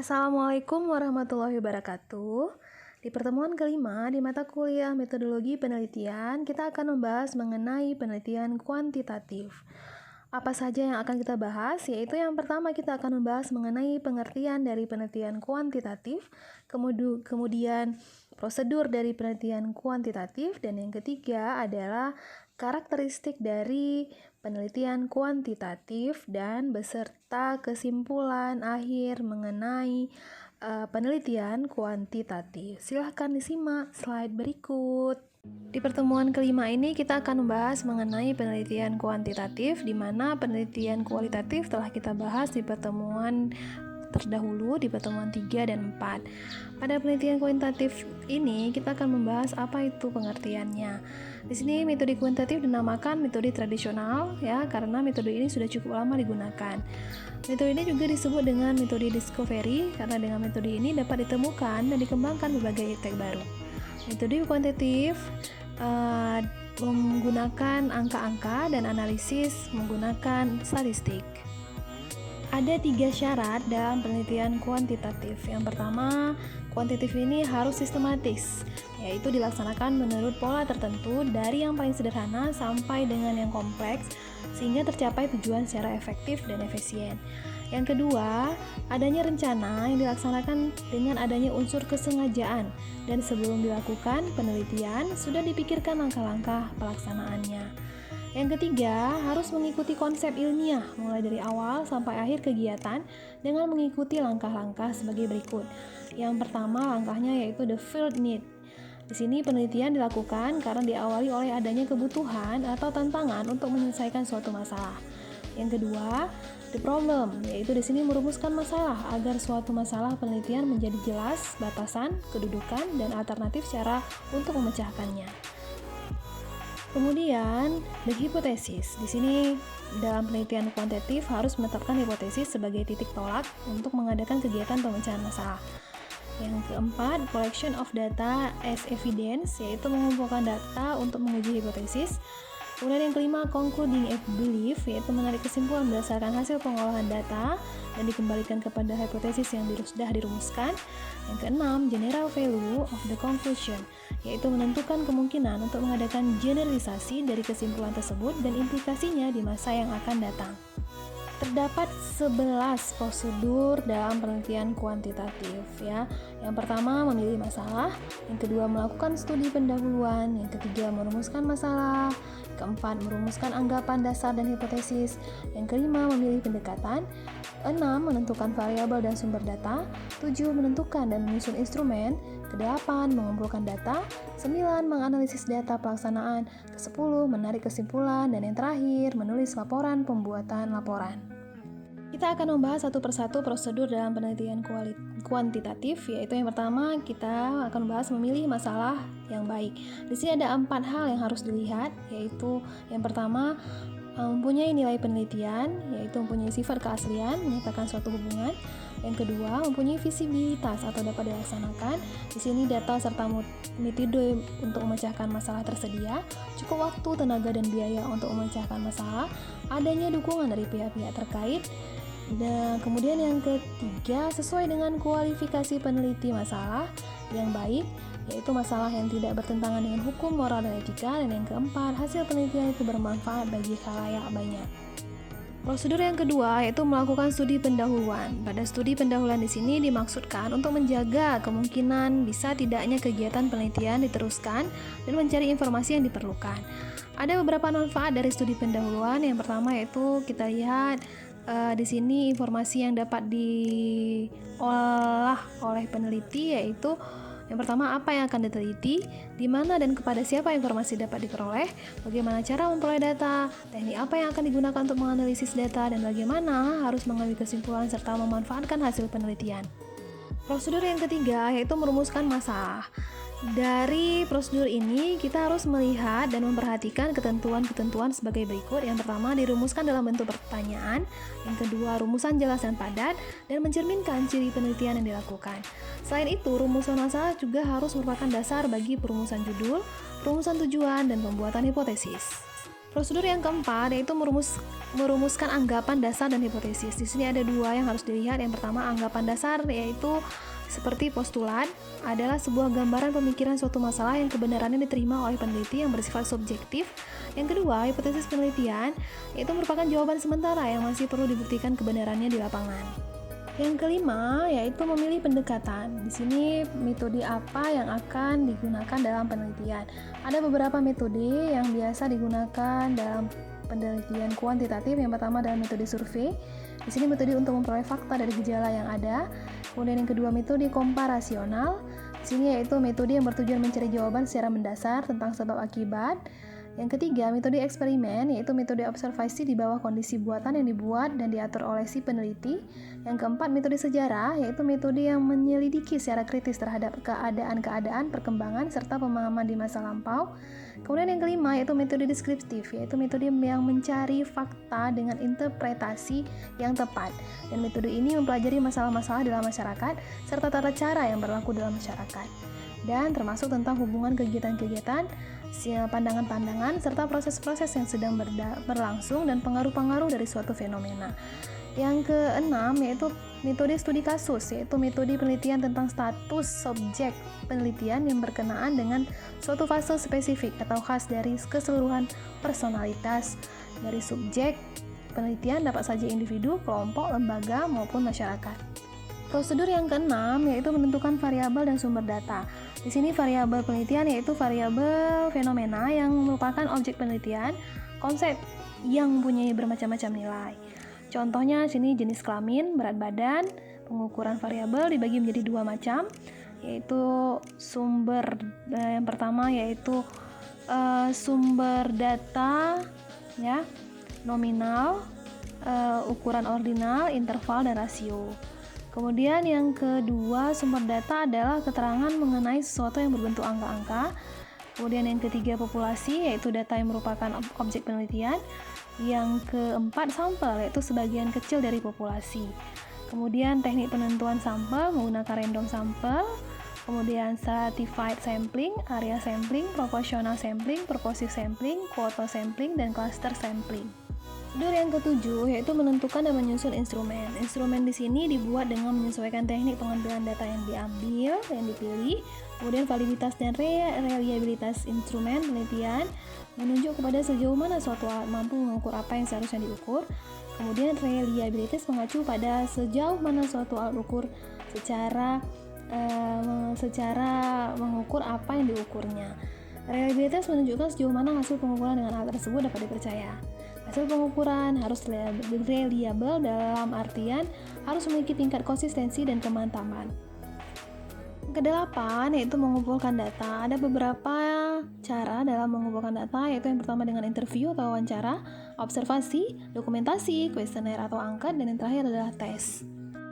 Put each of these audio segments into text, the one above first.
Assalamualaikum warahmatullahi wabarakatuh. Di pertemuan kelima di mata kuliah metodologi penelitian, kita akan membahas mengenai penelitian kuantitatif. Apa saja yang akan kita bahas? Yaitu yang pertama kita akan membahas mengenai pengertian dari penelitian kuantitatif, kemudian prosedur dari penelitian kuantitatif, dan yang ketiga adalah karakteristik dari penelitian kuantitatif dan beserta kesimpulan akhir mengenai penelitian kuantitatif. Silahkan disimak slide berikut. Di pertemuan kelima ini kita akan membahas mengenai penelitian kuantitatif, di mana penelitian kualitatif telah kita bahas di pertemuan terdahulu di pertemuan 3 dan 4. Pada penelitian kuantitatif ini kita akan membahas apa itu pengertiannya. Di sini metode kuantitatif dinamakan metode tradisional ya, karena metode ini sudah cukup lama digunakan. Metode ini juga disebut dengan metode discovery karena dengan metode ini dapat ditemukan dan dikembangkan berbagai teknik baru. Metode kuantitatif menggunakan angka-angka dan analisis menggunakan statistik. Ada 3 syarat dalam penelitian kuantitatif. Yang pertama, kuantitatif ini harus sistematis, yaitu dilaksanakan menurut pola tertentu dari yang paling sederhana sampai dengan yang kompleks, sehingga tercapai tujuan secara efektif dan efisien. Yang kedua, adanya rencana yang dilaksanakan dengan adanya unsur kesengajaan, dan sebelum dilakukan penelitian, sudah dipikirkan langkah-langkah pelaksanaannya. Yang ketiga, harus mengikuti konsep ilmiah mulai dari awal sampai akhir kegiatan dengan mengikuti langkah-langkah sebagai berikut. Yang pertama, langkahnya yaitu the field need. Di sini penelitian dilakukan karena diawali oleh adanya kebutuhan atau tantangan untuk menyelesaikan suatu masalah. Yang kedua, the problem, yaitu di sini merumuskan masalah agar suatu masalah penelitian menjadi jelas batasan, kedudukan, dan alternatif cara untuk memecahkannya. Kemudian, the hypothesis. Di sini dalam penelitian kuantitatif harus menetapkan hipotesis sebagai titik tolak untuk mengadakan kegiatan pemecahan masalah. Yang keempat, collection of data as evidence, yaitu mengumpulkan data untuk menguji hipotesis. Kemudian yang kelima, concluding a belief, yaitu menarik kesimpulan berdasarkan hasil pengolahan data dan dikembalikan kepada hipotesis yang sudah dirumuskan. Yang keenam, general value of the conclusion, yaitu menentukan kemungkinan untuk mengadakan generalisasi dari kesimpulan tersebut dan implikasinya di masa yang akan datang. Terdapat 11 prosedur dalam penelitian kuantitatif ya. Yang pertama, memilih masalah, yang kedua melakukan studi pendahuluan, yang ketiga merumuskan masalah, keempat merumuskan anggapan dasar dan hipotesis, yang kelima memilih pendekatan, 6 menentukan variabel dan sumber data, 7 menentukan dan menyusun instrumen, ke-8 mengumpulkan data, 9 menganalisis data pelaksanaan, ke-10 menarik kesimpulan, dan yang terakhir menulis laporan pembuatan laporan. Kita akan membahas satu persatu prosedur dalam penelitian kuantitatif, yaitu yang pertama kita akan membahas memilih masalah yang baik. Di sini ada 4 hal yang harus dilihat, yaitu yang pertama mempunyai nilai penelitian, yaitu mempunyai sifat keaslian, menyatakan suatu hubungan. Yang kedua, mempunyai visibilitas atau dapat dilaksanakan. Di sini data serta metode untuk memecahkan masalah tersedia, cukup waktu, tenaga, dan biaya untuk memecahkan masalah, adanya dukungan dari pihak-pihak terkait. Dan kemudian yang ketiga, sesuai dengan kualifikasi peneliti masalah yang baik, yaitu masalah yang tidak bertentangan dengan hukum, moral, dan etika. Dan yang keempat, hasil penelitian itu bermanfaat bagi khalayak banyak. Prosedur yang kedua yaitu melakukan studi pendahuluan. Pada studi pendahuluan di sini dimaksudkan untuk menjaga kemungkinan bisa tidaknya kegiatan penelitian diteruskan dan mencari informasi yang diperlukan. Ada beberapa manfaat dari studi pendahuluan. Yang pertama yaitu kita lihat di sini informasi yang dapat diolah oleh peneliti, yaitu yang pertama, apa yang akan diteliti, di mana dan kepada siapa informasi dapat diperoleh, bagaimana cara memperoleh data, teknik apa yang akan digunakan untuk menganalisis data, dan bagaimana harus mengambil kesimpulan serta memanfaatkan hasil penelitian. Prosedur yang ketiga yaitu merumuskan masalah. Dari prosedur ini kita harus melihat dan memperhatikan ketentuan-ketentuan sebagai berikut. Yang pertama, dirumuskan dalam bentuk pertanyaan. Yang kedua, rumusan jelas dan padat dan mencerminkan ciri penelitian yang dilakukan. Selain itu, rumusan masalah juga harus merupakan dasar bagi perumusan judul, perumusan tujuan, dan pembuatan hipotesis. Prosedur yang keempat yaitu merumuskan anggapan dasar dan hipotesis. Di sini ada dua yang harus dilihat. Yang pertama, anggapan dasar yaitu seperti postulat adalah sebuah gambaran pemikiran suatu masalah yang kebenarannya diterima oleh peneliti yang bersifat subjektif. Yang kedua, hipotesis penelitian yaitu merupakan jawaban sementara yang masih perlu dibuktikan kebenarannya di lapangan. Yang kelima yaitu memilih pendekatan. Di sini metode apa yang akan digunakan dalam penelitian. Ada beberapa metode yang biasa digunakan dalam penelitian kuantitatif. Yang pertama adalah metode survei. Di sini metode untuk memperoleh fakta dari gejala yang ada. Kemudian yang kedua metode komparasional. Di sini yaitu metode yang bertujuan mencari jawaban secara mendasar tentang sebab akibat. Yang ketiga, metode eksperimen, yaitu metode observasi di bawah kondisi buatan yang dibuat dan diatur oleh si peneliti. Yang keempat, metode sejarah, yaitu metode yang menyelidiki secara kritis terhadap keadaan-keadaan, perkembangan, serta pemahaman di masa lampau. Kemudian yang kelima, yaitu metode deskriptif, yaitu metode yang mencari fakta dengan interpretasi yang tepat. Dan metode ini mempelajari masalah-masalah dalam masyarakat, serta tata cara yang berlaku dalam masyarakat. Dan termasuk tentang hubungan kegiatan-kegiatan, pandangan-pandangan, serta proses-proses yang sedang berlangsung dan pengaruh-pengaruh dari suatu fenomena. Yang keenam yaitu metode studi kasus, yaitu metode penelitian tentang status subjek penelitian yang berkenaan dengan suatu fase spesifik atau khas dari keseluruhan personalitas dari subjek penelitian, dapat saja individu, kelompok, lembaga, maupun masyarakat. Prosedur yang keenam yaitu menentukan variabel dan sumber data. Di sini variabel penelitian yaitu variabel fenomena yang merupakan objek penelitian, konsep yang mempunyai bermacam-macam nilai. Contohnya sini jenis kelamin, berat badan. Pengukuran variabel dibagi menjadi dua macam, yaitu sumber yang pertama yaitu sumber data ya, nominal, ukuran ordinal, interval, dan rasio. Kemudian yang kedua, sumber data adalah keterangan mengenai sesuatu yang berbentuk angka-angka. Kemudian yang ketiga, populasi, yaitu data yang merupakan objek penelitian. Yang keempat, sampel, yaitu sebagian kecil dari populasi. Kemudian teknik penentuan sampel menggunakan random sampel. Kemudian stratified sampling, area sampling, proportional sampling, purposive sampling, quota sampling, dan cluster sampling. Prosedur yang ketujuh yaitu menentukan dan menyusun instrumen. Instrumen di sini dibuat dengan menyesuaikan teknik pengambilan data yang dipilih, kemudian validitas dan reliabilitas instrumen penelitian, menunjuk kepada sejauh mana suatu alat mampu mengukur apa yang seharusnya diukur. Kemudian reliabilitas mengacu pada sejauh mana suatu alat ukur secara mengukur apa yang diukurnya. Reliabilitas menunjukkan sejauh mana hasil pengukuran dengan alat tersebut dapat dipercaya. Hasil pengukuran harus reliable dalam artian harus memiliki tingkat konsistensi dan kemantapan. Kedelapan yaitu mengumpulkan data. Ada beberapa cara dalam mengumpulkan data, yaitu yang pertama dengan interview atau wawancara, observasi, dokumentasi, kuesioner atau angket, dan yang terakhir adalah tes.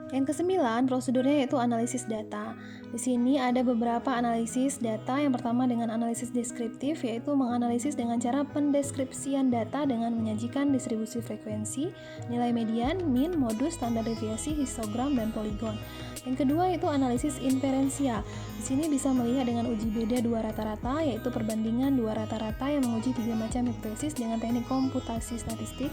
Yang kesembilan, prosedurnya yaitu analisis data. Di sini ada beberapa analisis data. Yang pertama dengan analisis deskriptif, yaitu menganalisis dengan cara pendeskripsian data dengan menyajikan distribusi frekuensi, nilai median, mean, modus, standar deviasi, histogram, dan poligon. Yang kedua yaitu analisis inferensial. Di sini bisa melihat dengan uji beda dua rata-rata, yaitu perbandingan dua rata-rata yang menguji tiga macam hipotesis dengan teknik komputasi statistik.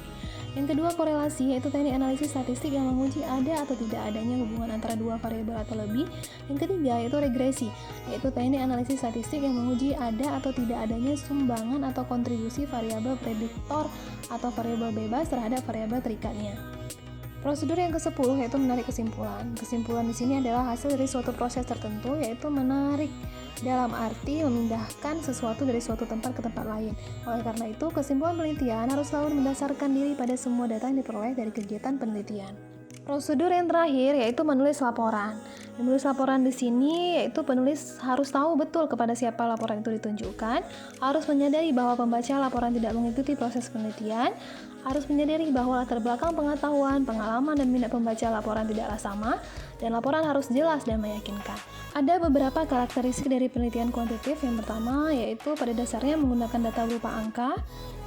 Yang kedua korelasi, yaitu teknik analisis statistik yang menguji ada atau tidak adanya hubungan antara dua variabel atau lebih. Yang ketiga yaitu regresi, yaitu teknik analisis statistik yang menguji ada atau tidak adanya sumbangan atau kontribusi variabel prediktor atau variabel bebas terhadap variabel terikatnya. Prosedur yang ke-10 yaitu menarik kesimpulan. Kesimpulan di sini adalah hasil dari suatu proses tertentu, yaitu menarik dalam arti memindahkan sesuatu dari suatu tempat ke tempat lain. Oleh karena itu, kesimpulan penelitian harus selalu mendasarkan diri pada semua data yang diperoleh dari kegiatan penelitian. Prosedur yang terakhir yaitu menulis laporan. Menulis laporan di sini yaitu penulis harus tahu betul kepada siapa laporan itu ditunjukkan, harus menyadari bahwa pembaca laporan tidak mengikuti proses penelitian, harus menyadari bahwa latar belakang pengetahuan, pengalaman, dan minat pembaca laporan tidaklah sama, dan laporan harus jelas dan meyakinkan. Ada beberapa karakteristik dari penelitian kuantitatif. Yang pertama yaitu pada dasarnya menggunakan data berupa angka.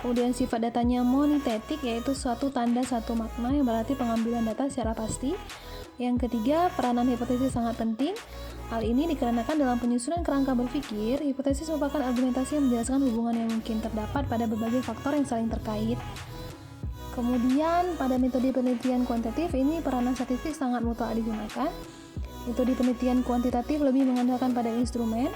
Kemudian sifat datanya monitetik, yaitu suatu tanda satu makna yang berarti pengambilan data secara pasti. Yang ketiga, peranan hipotesis sangat penting. Hal ini dikarenakan dalam penyusunan kerangka berpikir, hipotesis merupakan argumentasi yang menjelaskan hubungan yang mungkin terdapat pada berbagai faktor yang saling terkait. Kemudian, pada metode penelitian kuantitatif ini peranan statistik sangat mutlak digunakan. Metode penelitian kuantitatif lebih mengandalkan pada instrumen,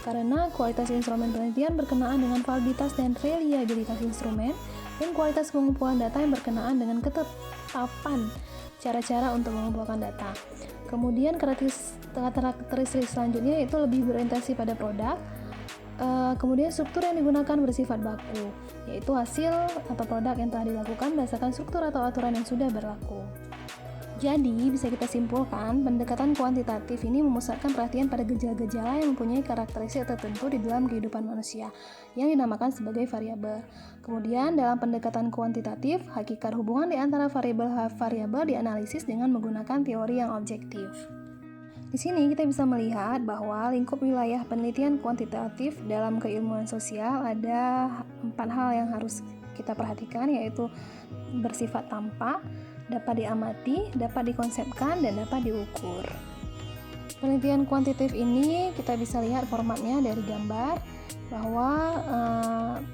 karena kualitas instrumen penelitian berkenaan dengan validitas dan reliabilitas instrumen, dan kualitas pengumpulan data yang berkenaan dengan ketetapan cara-cara untuk mengumpulkan data. Kemudian karakteristik selanjutnya yaitu lebih berorientasi pada produk. Kemudian struktur yang digunakan bersifat baku, yaitu hasil atau produk yang telah dilakukan berdasarkan struktur atau aturan yang sudah berlaku. Jadi, bisa kita simpulkan, pendekatan kuantitatif ini memusatkan perhatian pada gejala-gejala yang mempunyai karakteristik tertentu di dalam kehidupan manusia, yang dinamakan sebagai variabel. Kemudian, dalam pendekatan kuantitatif, hakikat hubungan di antara variabel dianalisis dengan menggunakan teori yang objektif. Di sini kita bisa melihat bahwa lingkup wilayah penelitian kuantitatif dalam keilmuan sosial ada 4 hal yang harus kita perhatikan, yaitu bersifat tampak, dapat diamati, dapat dikonsepkan, dan dapat diukur. Penelitian kuantitatif ini kita bisa lihat formatnya dari gambar, bahwa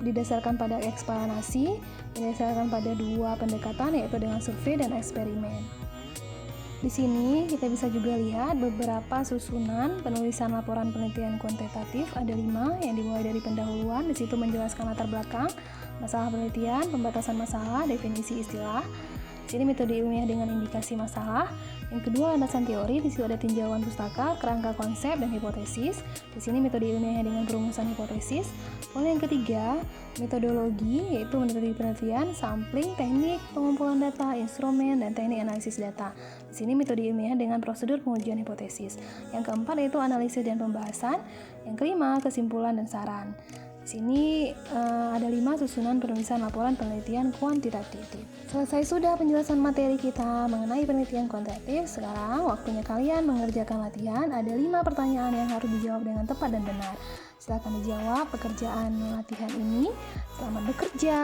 didasarkan pada eksplanasi, didasarkan pada 2 pendekatan, yaitu dengan survei dan eksperimen. Di sini kita bisa juga lihat beberapa susunan penulisan laporan penelitian kuantitatif, ada 5 yang dimulai dari pendahuluan, di situ menjelaskan latar belakang, masalah penelitian, pembatasan masalah, definisi istilah. Di sini metode ilmiah dengan indikasi masalah. Yang kedua, landasan teori, di situ ada tinjauan pustaka, kerangka konsep, dan hipotesis. Di sini metode ilmiah dengan perumusan hipotesis. Lalu yang ketiga, metodologi, yaitu metode penelitian, sampling, teknik pengumpulan data, instrumen, dan teknik analisis data. Di sini metode ilmiah dengan prosedur pengujian hipotesis. Yang keempat yaitu analisis dan pembahasan. Yang kelima, kesimpulan dan saran. Di sini ada 5 susunan penulisan laporan penelitian kuantitatif. Selesai sudah penjelasan materi kita mengenai penelitian kuantitatif. Sekarang waktunya kalian mengerjakan latihan. Ada 5 pertanyaan yang harus dijawab dengan tepat dan benar. Silakan dijawab pekerjaan latihan ini. Selamat bekerja.